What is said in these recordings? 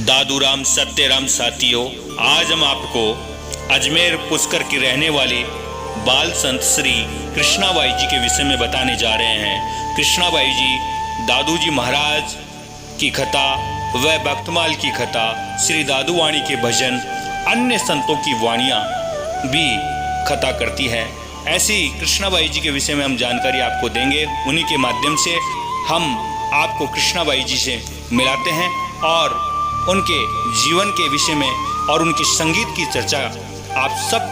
दादूराम सत्यराम साथियों, आज हम आपको अजमेर पुष्कर की रहने वाली बाल संत श्री कृष्णाबाई जी के विषय में बताने जा रहे हैं। कृष्णाबाई जी दादू जी महाराज की कथा व भक्तमाल की कथा, श्री दादूवाणी के भजन, अन्य संतों की वाणियाँ भी कथा करती है। ऐसी कृष्णाबाई जी के विषय में हम जानकारी आपको देंगे। उन्हीं के माध्यम से हम आपको कृष्णाबाई जी से मिलाते हैं और उनके जीवन के विषय में और उनकी संगीत की चर्चा आप सब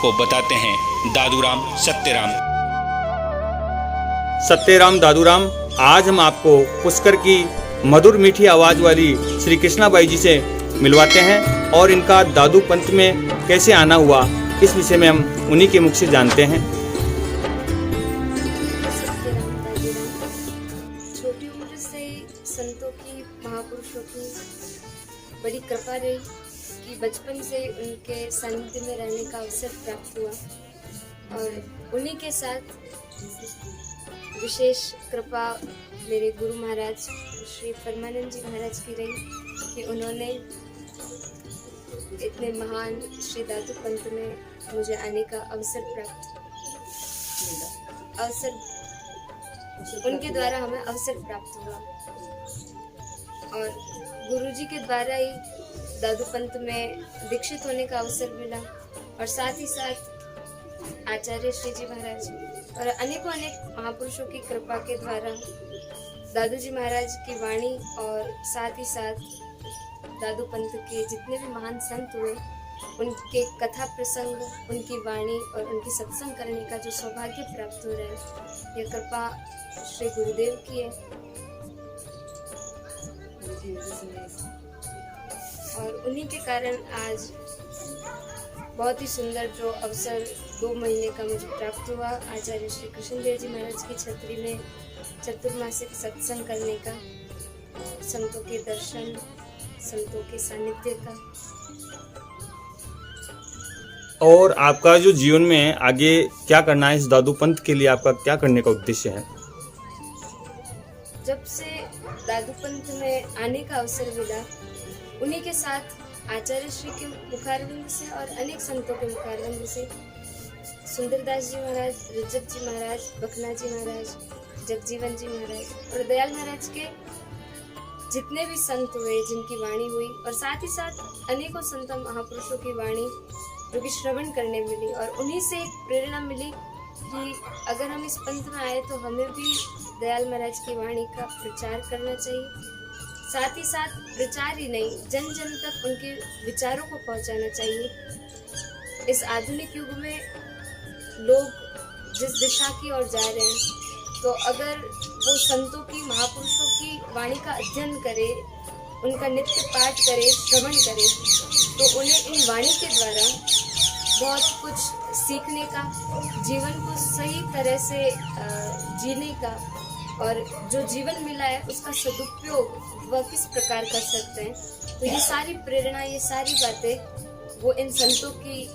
को बताते हैं। दादूराम सत्यराम दादूराम, आज हम आपको पुष्कर की मधुर मीठी आवाज़ वाली श्री कृष्णाबाई जी से मिलवाते हैं और इनका दादू पंथ में कैसे आना हुआ, इस विषय में हम उन्हीं के मुख से जानते हैं। छोटी उम्र से संतों की, महापुरुषों की बड़ी कृपा रही कि बचपन से उनके सानिध्य में रहने का अवसर प्राप्त हुआ और उन्हीं के साथ विशेष कृपा मेरे गुरु महाराज श्री परमानंद जी महाराज की रही कि उन्होंने इतने महान श्री दादू पंथ में मुझे आने का उनके द्वारा हमें अवसर प्राप्त हुआ और गुरुजी के द्वारा ही दादू पंथ में दीक्षित होने का अवसर मिला और साथ ही साथ आचार्य श्री जी महाराज और अनेकों महापुरुषों की कृपा के द्वारा दादू जी महाराज की वाणी और साथ ही साथ दादू पंथ के जितने भी महान संत हुए उनके कथा प्रसंग, उनकी वाणी और उनकी सत्संग करने का जो सौभाग्य प्राप्त हो रहा है, यह कृपा श्री गुरुदेव की है। और उन्हीं के कारण आज बहुत ही सुंदर जो अवसर 2 महीने का मुझे प्राप्त हुआ आचार्य श्री कृष्णदेव जी महाराज की छत्री में चतुर्मासिक सत्संग करने का, संतों के दर्शन, संतों के सानिध्य का। और आपका जो जीवन में आगे क्या करना है, इस दादू पंथ के लिए आपका क्या करने का उद्देश्य है? जब से दादू पंथ में आने का अवसर मिला, उन्हीं के साथ आचार्य श्री के मुखारविंद से और अनेक संतों के मुखारविंद से सुंदरदास जी महाराज, रजत जी महाराज, बखना जी महाराज, जगजीवन जी महाराज और दयाल महाराज के जितने भी संत हुए जिनकी वाणी हुई और साथ ही साथ अनेकों संत महापुरुषों की वाणी जो कि श्रवण करने मिली और उन्हीं से एक प्रेरणा मिली कि अगर हम इस पंथ में आए तो हमें भी दयाल महाराज की वाणी का प्रचार करना चाहिए। साथ ही साथ प्रचार ही नहीं, जन जन तक उनके विचारों को पहुंचाना चाहिए। इस आधुनिक युग में लोग जिस दिशा की ओर जा रहे हैं, तो अगर वो संतों की, महापुरुषों की वाणी का अध्ययन करे, उनका नित्य पाठ करे, श्रवण करे, तो उन्हें इन वाणी के द्वारा बहुत कुछ सीखने का, जीवन को सही तरह से जीने का और जो जीवन मिला है उसका सदुपयोग वह किस प्रकार कर सकते हैं। तो ये सारी प्रेरणा, ये सारी बातें वो इन संतों की,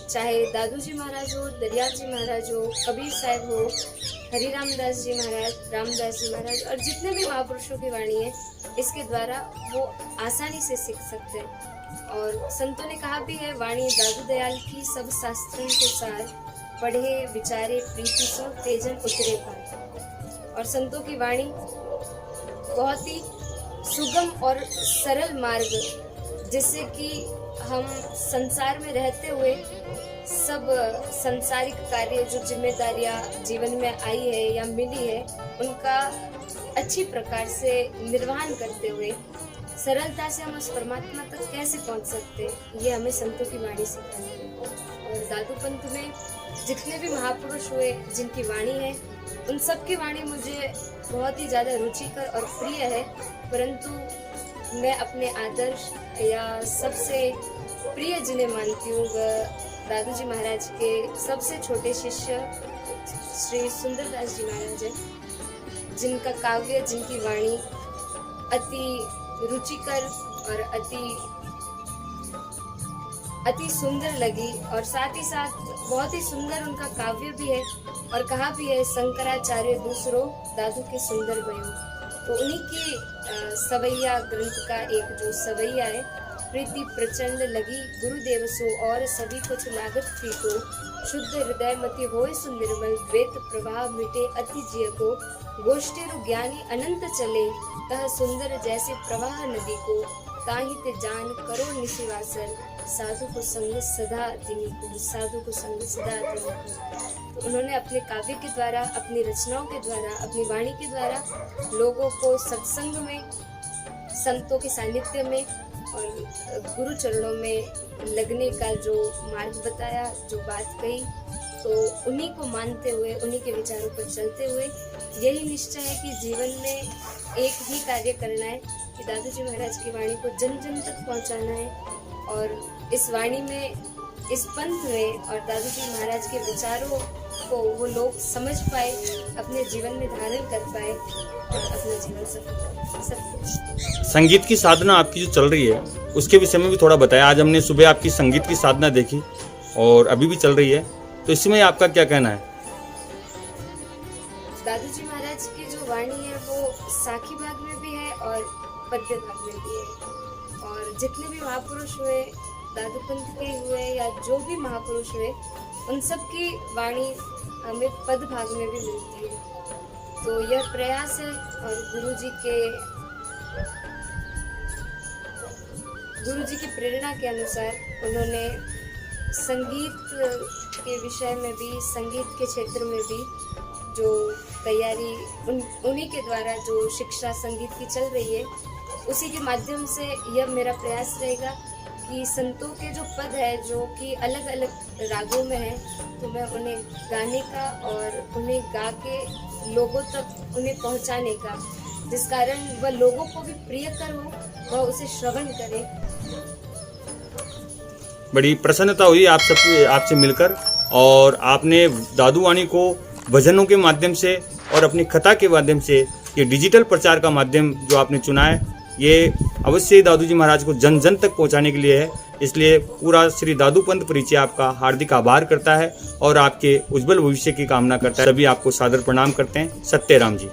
चाहे दादू जी महाराज हो, दरियाल जी महाराज हो, कबीर साहब हो, हरि रामदास जी महाराज, रामदास जी महाराज और जितने भी महापुरुषों की वाणी है, इसके द्वारा वो आसानी से सीख सकते हैं। और संतों ने कहा भी है, वाणी दादू दयाल की सब शास्त्रों के सार, पढ़े विचारे प्रीति सो तेजन उतरे पार। और संतों की वाणी बहुत ही सुगम और सरल मार्ग, जिससे कि हम संसार में रहते हुए सब संसारिक कार्य, जो जिम्मेदारियां जीवन में आई है या मिली है, उनका अच्छी प्रकार से निर्वहन करते हुए सरलता से हम उस परमात्मा तक कैसे पहुंच सकते हैं, ये हमें संतों की वाणी सिखाती है। और दादू पंथ में जितने भी महापुरुष हुए जिनकी वाणी है, उन सब की वाणी मुझे बहुत ही ज़्यादा रुचिकर और प्रिय है। परंतु मैं अपने आदर्श या सबसे प्रिय जिन्हें मानती हूँ वह दादू जी महाराज के सबसे छोटे शिष्य श्री सुंदरदास जी महाराज हैं, जिनका काव्य, जिनकी वाणी अति रुचिकर और अति सुंदर लगी और साथ ही साथ बहुत ही सुंदर उनका काव्य भी है और कहा भी है, शंकराचार्य दूसरो दादू के सुंदर भयो। तो उन्हीं की सवैया ग्रंथ का एक जो सवैया है, प्रीति प्रचंड लगी गुरुदेव सो और सभी कुछ लागत थी को, शुद्ध हृदय मति होए सुनिर्मल, वेद प्रवाह मिटे अति जिय को, गोष्ठीरु ज्ञानी अनंत चले, तह सुंदर जैसे प्रवाह नदी को, ताहि ते जान करो निशिवासर, साधु को संग सदा तिन्हीं को, साधु को संग सदा तिन्हीं को। तो उन्होंने अपने काव्य के द्वारा, अपनी रचनाओं के द्वारा, अपनी वाणी के द्वारा लोगों को सत्संग में, संतों के सानिध्य में और गुरु चरणों में लगने का जो मार्ग बताया, जो बात कही, तो उन्हीं को मानते हुए, उन्हीं के विचारों पर चलते हुए यही निश्चय है कि जीवन में एक ही कार्य करना है कि दादू जी महाराज की वाणी को जन जन तक पहुंचाना है, और इस वाणी में, इस पंथ में और दादू जी महाराज के विचारों को वो लोग समझ पाए, अपने जीवन में धारण कर पाए और अपना जीवन सफल। संगीत की साधना आपकी जो चल रही है उसके विषय में भी थोड़ा बताया। आज हमने सुबह आपकी संगीत की साधना देखी और अभी भी चल रही है, तो इसमें आपका क्या कहना है? दादू जी महाराज की जो वाणी है वो साखी भाग में भी है और पद्य भाग में भी है, और जितने भी महापुरुष हुए, दादू पंथ के हुए या जो भी महापुरुष हुए, उन सब की वाणी हमें पद भाग में भी मिलती है। तो यह प्रयास है, और गुरु जी की प्रेरणा के अनुसार उन्होंने संगीत के विषय में भी, संगीत के क्षेत्र में भी जो तैयारी उन्हीं के द्वारा जो शिक्षा संगीत की चल रही है, उसी के माध्यम से यह मेरा प्रयास रहेगा कि संतों के जो पद है जो कि अलग अलग रागों में है, तो मैं उन्हें गाने का और उन्हें गा के लोगों तक उन्हें पहुंचाने का, जिस कारण वह लोगों को भी प्रियकर हो, वह उसे श्रवण करे। बड़ी प्रसन्नता हुई आपसे मिलकर, और आपने दादू वाणी को भजनों के माध्यम से और अपनी कथा के माध्यम से, ये डिजिटल प्रचार का माध्यम जो आपने चुना है, ये अवश्य ही दादू जी महाराज को जन जन तक पहुंचाने के लिए है। इसलिए पूरा श्री दादू पंथ परिचय आपका हार्दिक आभार करता है और आपके उज्जवल भविष्य की कामना करता है। सभी आपको सादर प्रणाम करते हैं। सत्यराम जी।